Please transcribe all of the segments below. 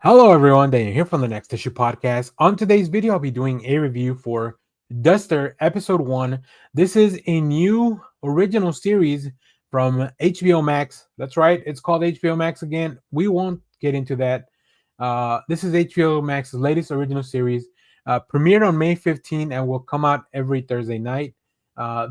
Hello, everyone. Daniel here from the Next Issue Podcast. On today's video, I'll be doing a review for Duster Episode 1. This is a new original series from HBO Max. That's right, it's called HBO Max again. We won't get into that. This is HBO Max's latest original series. Premiered on May 15 and will come out every Thursday night.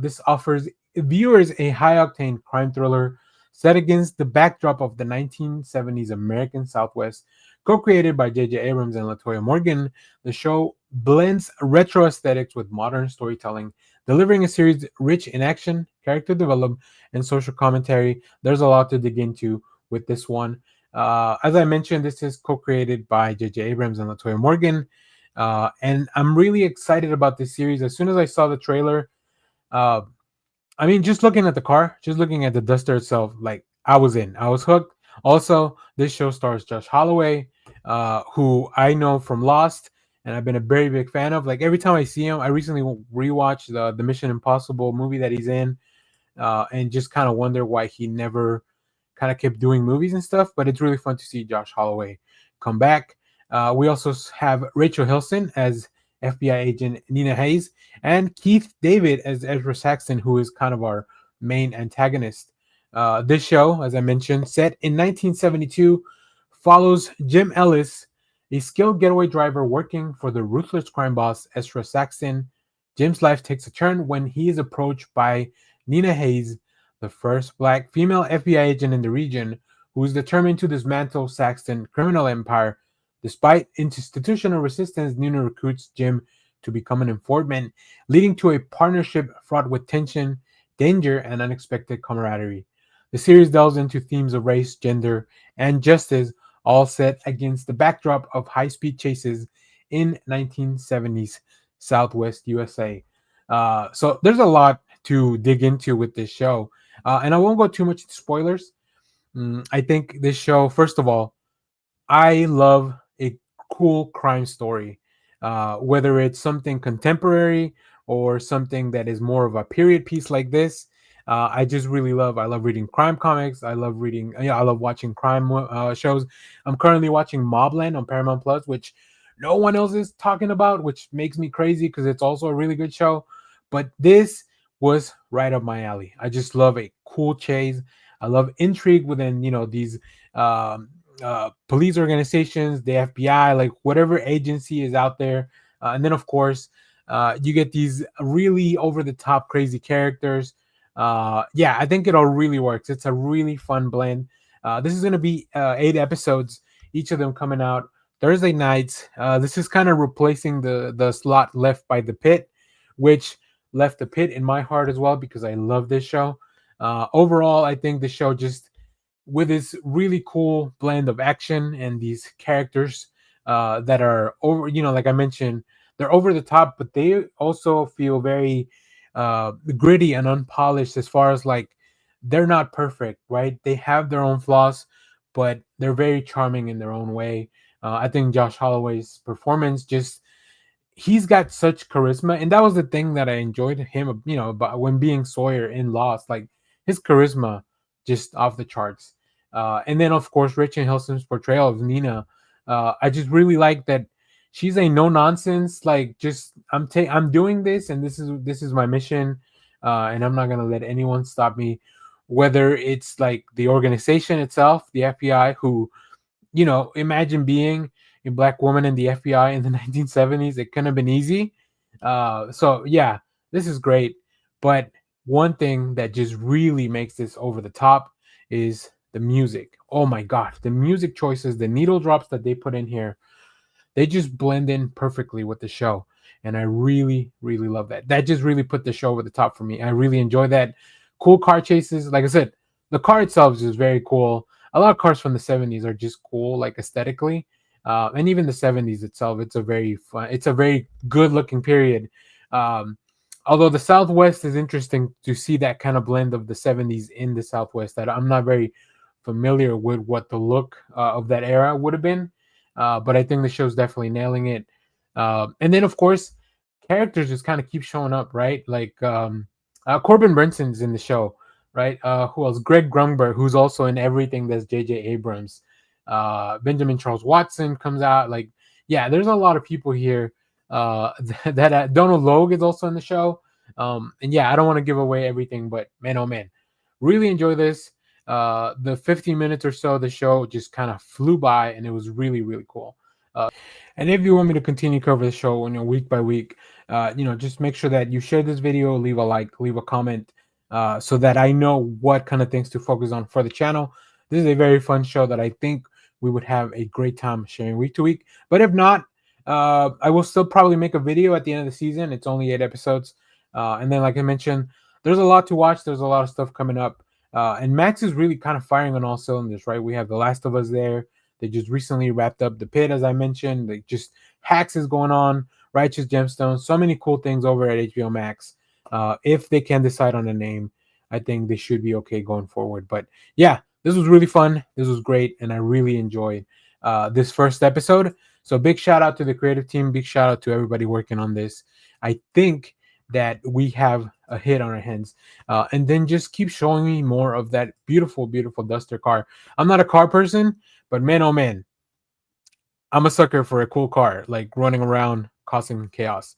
This offers viewers a high octane crime thriller set against the backdrop of the 1970s American Southwest. Co-created by J.J. Abrams and LaToya Morgan, the show blends retro aesthetics with modern storytelling, delivering a series rich in action, character development, and social commentary. There's a lot to dig into with this one. As I mentioned, this is co-created by J.J. Abrams and LaToya Morgan, and I'm really excited about this series. As soon as I saw the trailer, uh, just looking at the car, just looking at the Duster itself, like I was in, I was hooked. Also, this show stars Josh Holloway, who I know from Lost, and I've been a very big fan of. Like every time I see him, I recently rewatched the Mission Impossible movie that he's in, and just kind of wonder why he never kind of kept doing movies and stuff. But it's really fun to see Josh Holloway come back. We also have Rachel Hilson as FBI agent Nina Hayes, and Keith David as Ezra Saxton, who is kind of our main antagonist. This show, as I mentioned, set in 1972, follows Jim Ellis, a skilled getaway driver working for the ruthless crime boss Ezra Saxton. Jim's life takes a turn when he is approached by Nina Hayes, the first black female FBI agent in the region, who is determined to dismantle Saxton's criminal empire. Despite institutional resistance, Nina recruits Jim to become an informant, leading to a partnership fraught with tension, danger, and unexpected camaraderie. The series delves into themes of race, gender, and justice, all set against the backdrop of high-speed chases in 1970s Southwest USA. So there's a lot to dig into with this show, and I won't go too much into spoilers. I think this show, first of all, I love a cool crime story, whether it's something contemporary or something that is more of a period piece like this. I just really love. I love reading crime comics. I love reading. Yeah, I love watching crime shows. I'm currently watching Mobland on Paramount Plus, which no one else is talking about, which makes me crazy because it's also a really good show. But this was right up my alley. I just love a cool chase. I love intrigue within these um, police organizations, the FBI, like whatever agency is out there. And then, of course, you get these really over the top, crazy characters. Yeah, I think it all really works. It's a really fun blend. This is going to be 8 episodes, each of them coming out Thursday nights. This is kind of replacing the slot left by The Pit, which left The Pit in my heart as well because I love this show. Overall, I think the show just with this really cool blend of action and these characters that are over, like I mentioned, they're over the top, but they also feel very gritty and unpolished as far as like they're not perfect, right? They have their own flaws, but they're very charming in their own way. I think Josh Holloway's performance just he's got such charisma, and that was the thing that I enjoyed him, about when being Sawyer in Lost, like his charisma just off the charts. And then of course Rachel Helson's portrayal of Nina, I just really like that she's a no nonsense, like just I'm doing this, and this is my mission, and I'm not gonna let anyone stop me, whether it's like the organization itself, the FBI, who imagine being a black woman in the FBI in the 1970s. It couldn't have been easy. So yeah, this is great. But one thing that just really makes this over the top is the music. Oh my god, the music choices, the needle drops that they put in here, they just blend in perfectly with the show. And I really, really love that. That just really put the show over the top for me. I really enjoy that. Cool car chases. Like I said, the car itself is just very cool. A lot of cars from the 70s are just cool, like aesthetically. And even the 70s itself, it's a very fun, it's a very good looking period. Um, Although the Southwest is interesting to see that kind of blend of the 70s in the Southwest, that I'm not very familiar with what the look of that era would have been. But I think the show's definitely nailing it. And then, of course, characters just kind of keep showing up, right? Like Corbin Burnson's in the show, right? Who else? Greg Grunberg, who's also in everything that's J.J. Abrams. Benjamin Charles Watson comes out. Like, yeah, there's a lot of people here. That Donald Logue is also in the show. And yeah, I don't want to give away everything, but man, oh man, really enjoy this. The 15 minutes or so of the show just kind of flew by, and it was really, really cool. And if you want me to continue cover the show, week by week, just make sure that you share this video, leave a like, leave a comment, so that I know what kind of things to focus on for the channel. This is a very fun show that I think we would have a great time sharing week to week. But if not, I will still probably make a video at the end of the season. It's only 8 episodes. And then, like I mentioned, there's a lot to watch. There's a lot of stuff coming up. And Max is really kind of firing on all cylinders, right? We have The Last of Us there. They just recently wrapped up The Pit, as I mentioned. They just Hacks is going on, Righteous Gemstones, so many cool things over at HBO Max. If they can decide on a name, I think they should be okay going forward. But yeah, this was really fun. This was great, and I really enjoyed this first episode. So big shout out to the creative team. Big shout out to everybody working on this. I think that we have a hit on our hands. And then just keep showing me more of that beautiful, beautiful Duster car. I'm not a car person, but man, oh man, I'm a sucker for a cool car, like running around causing chaos.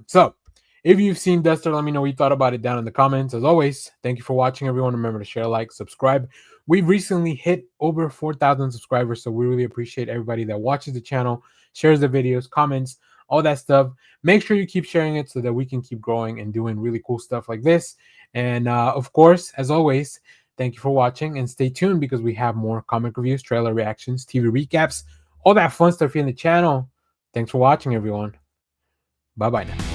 So if you've seen Duster, let me know what you thought about it down in the comments. As always, thank you for watching, everyone. Remember to share, like, subscribe. We've recently hit over 4,000 subscribers, so we really appreciate everybody that watches the channel, shares the videos, comments, all that stuff. Make sure you keep sharing it so that we can keep growing and doing really cool stuff like this. And of course, as always, thank you for watching, and stay tuned because we have more comic reviews, trailer reactions, TV recaps, all that fun stuff here in the channel. Thanks for watching, everyone. Bye-bye now.